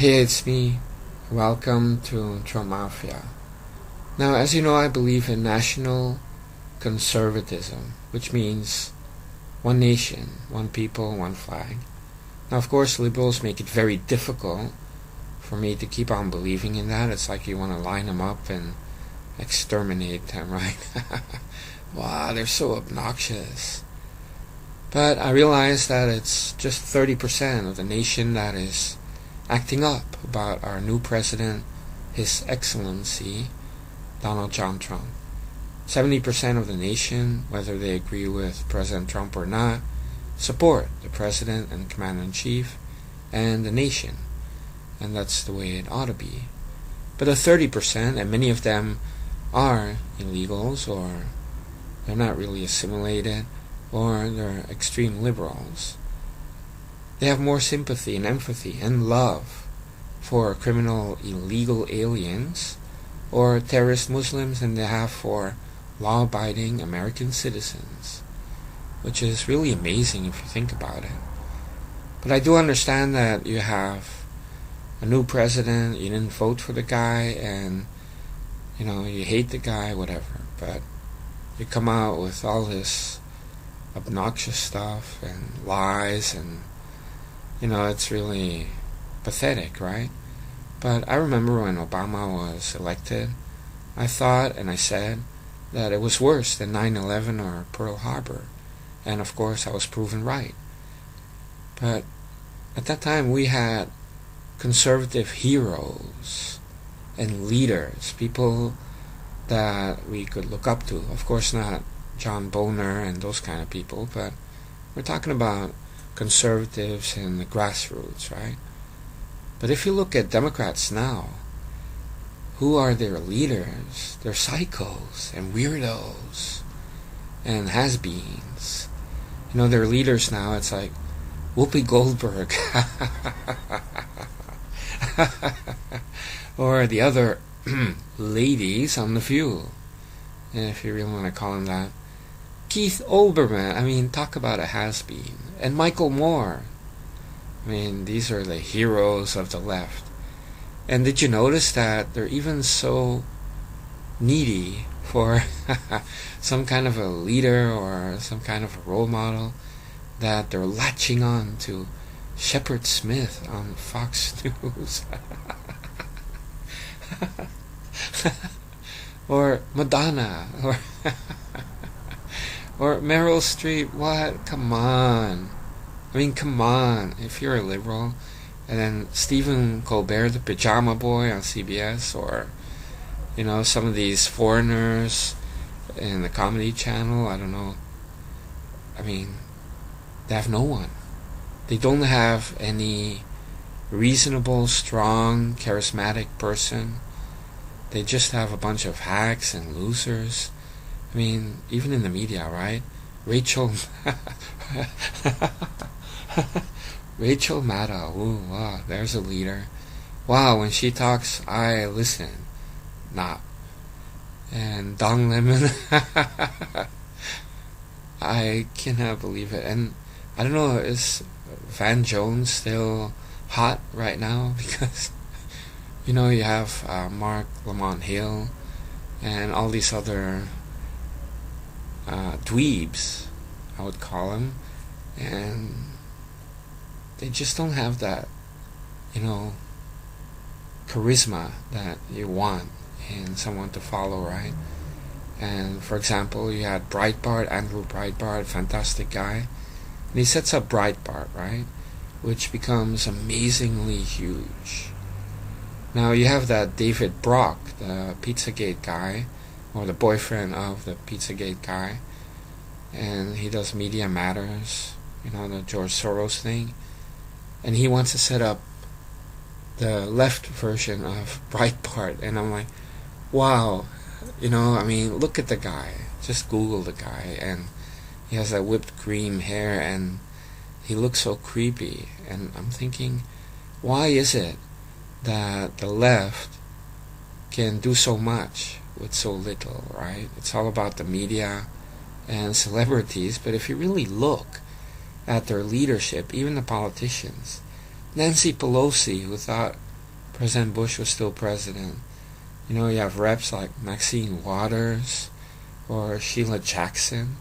Hey, it's me. Welcome to Trump Mafia. Now, as you know, I believe in national conservatism, which means one nation, one people, one flag. Now, of course, liberals make it very difficult for me to keep on believing in that. It's like you want to line them up and exterminate them, right? Wow, they're so obnoxious. But I realize that it's just 30% of the nation that is acting up about our new president, His Excellency, Donald John Trump. 70% of the nation, whether they agree with President Trump or not, support the president and commander-in-chief and the nation. And that's the way it ought to be. But the 30%, and many of them are illegals, or they're not really assimilated, or they're extreme liberals, they have more sympathy and empathy and love for criminal illegal aliens or terrorist Muslims than they have for law-abiding American citizens, which is really amazing if you think about it. But I do understand that you have a new president, you didn't vote for the guy, and you hate the guy, whatever, but you come out with all this obnoxious stuff and lies, and it's really pathetic, right? But I remember when Obama was elected, I thought and I said that it was worse than 9/11 or Pearl Harbor. And of course I was proven right. But at that time we had conservative heroes and leaders, people that we could look up to. Of course not John Boner and those kind of people, but we're talking about conservatives in the grassroots, right? But if you look at Democrats now, who are their leaders? They're psychos and weirdos and has-beens. Their leaders now, it's like Whoopi Goldberg or the other ladies on The View, if you really want to call them that. Keith Olbermann, talk about a has-been. And Michael Moore. These are the heroes of the left. And did you notice that they're even so needy for some kind of a leader or some kind of a role model that they're latching on to Shepard Smith on Fox News? Or Madonna, or Meryl Streep. What? Come on. Come on. If you're a liberal, and then Stephen Colbert, the pajama boy on CBS, or some of these foreigners in the Comedy Channel, I don't know. They have no one. They don't have any reasonable, strong, charismatic person. They just have a bunch of hacks and losers. Even in the media, right? Rachel Maddow. Ooh, wow, there's a leader. Wow, when she talks, I listen. Nah. And Don Lemon. I cannot believe it. And I don't know, is Van Jones still hot right now? Because you have Mark Lamont Hill and all these other dweebs, I would call them, and they just don't have that, charisma that you want in someone to follow, right? And for example, you had Breitbart, Andrew Breitbart, fantastic guy, and he sets up Breitbart, right, which becomes amazingly huge. Now you have that David Brock, the Pizzagate guy, or the boyfriend of the Pizzagate guy, and he does Media Matters, the George Soros thing, and he wants to set up the left version of Breitbart, and I'm like, wow, look at the guy, just Google the guy, and he has that whipped cream hair, and he looks so creepy, and I'm thinking, why is it that the left can do so much with so little, right? It's all about the media and celebrities, but if you really look at their leadership, even the politicians, Nancy Pelosi, who thought President Bush was still president. You know, you have reps like Maxine Waters or Sheila Jackson.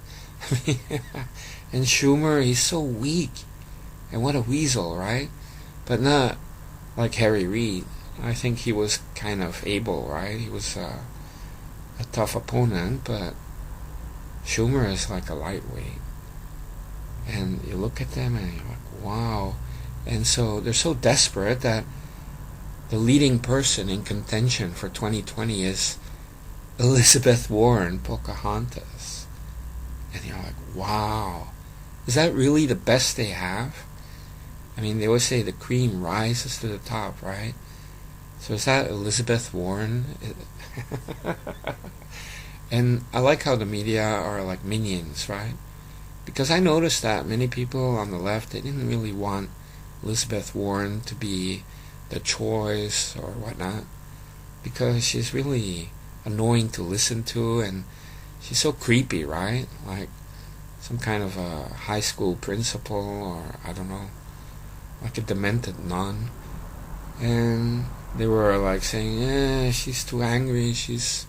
And Schumer, he's so weak. And what a weasel, right? But not like Harry Reid. I think he was kind of able, right? He was a tough opponent, but Schumer is like a lightweight. And you look at them and you're like, wow. And so they're so desperate that the leading person in contention for 2020 is Elizabeth Warren, Pocahontas. And you're like, wow. Is that really the best they have? I mean, they always say the cream rises to the top, right? So is that Elizabeth Warren? And I like how the media are like minions, right? Because I noticed that many people on the left, they didn't really want Elizabeth Warren to be the choice or whatnot, because she's really annoying to listen to, and she's so creepy, right? Like some kind of a high school principal, or I don't know, like a demented nun. And they were like saying, she's too angry, she's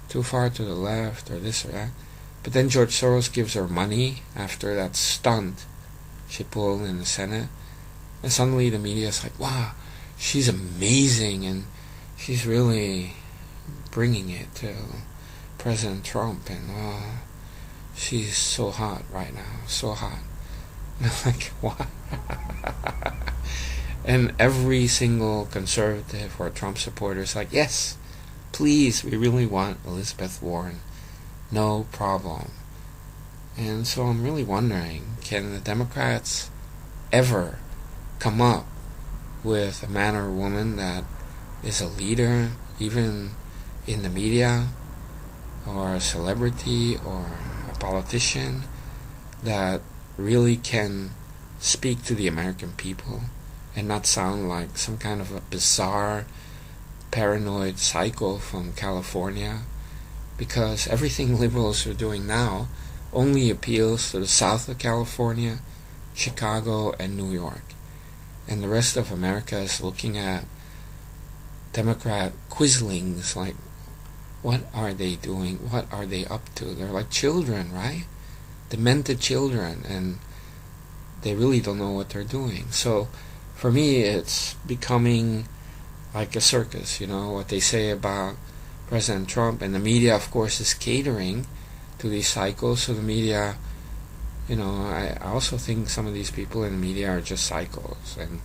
too far to the left, or this or that. But then George Soros gives her money after that stunt she pulled in the Senate, and suddenly the media is like, wow, she's amazing, and she's really bringing it to President Trump, and she's so hot right now, so hot. And I'm like, what? And every single conservative or Trump supporter is like, yes, please, we really want Elizabeth Warren. No problem. And so I'm really wondering, can the Democrats ever come up with a man or woman that is a leader, even in the media, or a celebrity, or a politician, that really can speak to the American people and not sound like some kind of a bizarre, paranoid psycho from California? Because everything liberals are doing now only appeals to the south of California, Chicago, and New York. And the rest of America is looking at Democrat quislings like, what are they doing? What are they up to? They're like children, right? Demented children, and they really don't know what they're doing. So for me, it's becoming like a circus, you know, what they say about President Trump. And the media, of course, is catering to these cycles. So the media, you know, I also think some of these people in the media are just psychos, and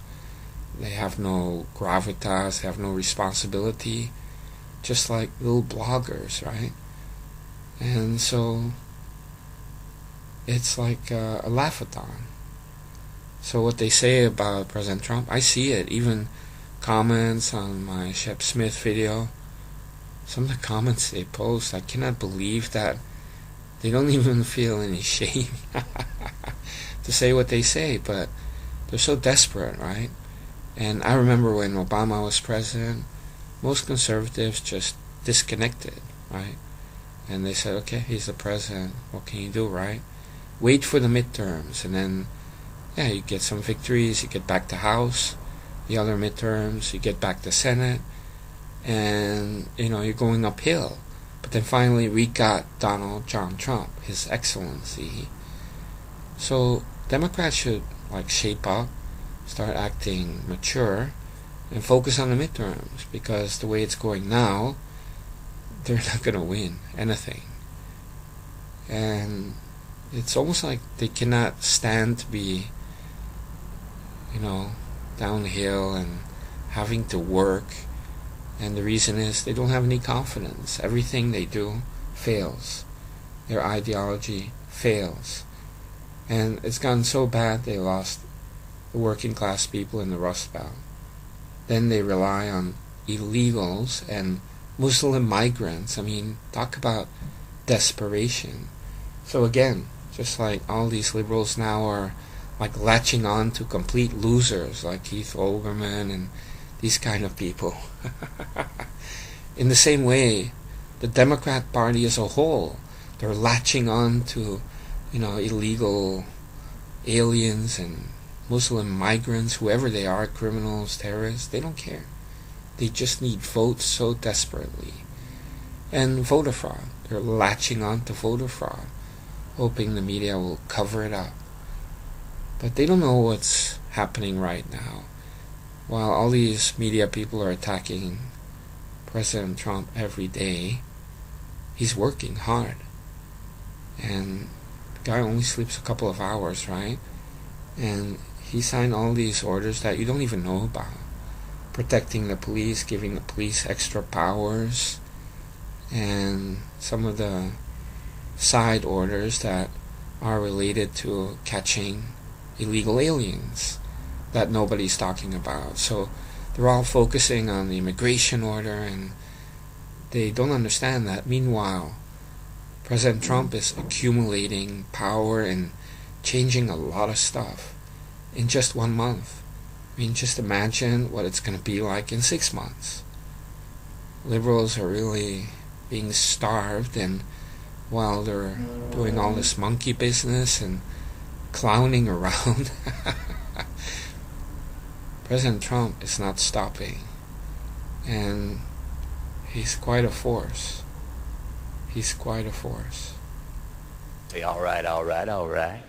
they have no gravitas, they have no responsibility, just like little bloggers, right? And so it's like a laugh-a-thon. So what they say about President Trump, I see it, even comments on my Shep Smith video. Some of the comments they post, I cannot believe that they don't even feel any shame to say what they say, but they're so desperate, right? And I remember when Obama was president, most conservatives just disconnected, right? And they said, okay, he's the president, what can you do, right? Wait for the midterms, and then, yeah, you get some victories, you get back to House, the other midterms, you get back to Senate, and, you know, you're going uphill. But then finally we got Donald John Trump, His Excellency. So Democrats should like shape up, start acting mature, and focus on the midterms, because the way it's going now, they're not going to win anything. And it's almost like they cannot stand to be, you know, downhill and having to work. And the reason is they don't have any confidence. Everything they do fails. Their ideology fails. And it's gotten so bad they lost the working class people in the Rust Belt. Then they rely on illegals and Muslim migrants. I mean, talk about desperation. So again, just like all these liberals now are like latching on to complete losers like Keith Olbermann and these kind of people. In the same way, the Democrat Party as a whole, they're latching on to, you know, illegal aliens and Muslim migrants, whoever they are, criminals, terrorists. They don't care. They just need votes so desperately. And voter fraud. They're latching on to voter fraud, hoping the media will cover it up. But they don't know what's happening right now. While all these media people are attacking President Trump every day, he's working hard. And the guy only sleeps a couple of hours, right? And he signed all these orders that you don't even know about. Protecting the police, giving the police extra powers, and some of the side orders that are related to catching illegal aliens that nobody's talking about. So they're all focusing on the immigration order, and they don't understand that meanwhile President Trump is accumulating power and changing a lot of stuff in just 1 month. I mean, just imagine what it's going to be like in 6 months. Liberals are really being starved, and while they're doing all this monkey business and clowning around, President Trump is not stopping, and he's quite a force. He's quite a force. All right.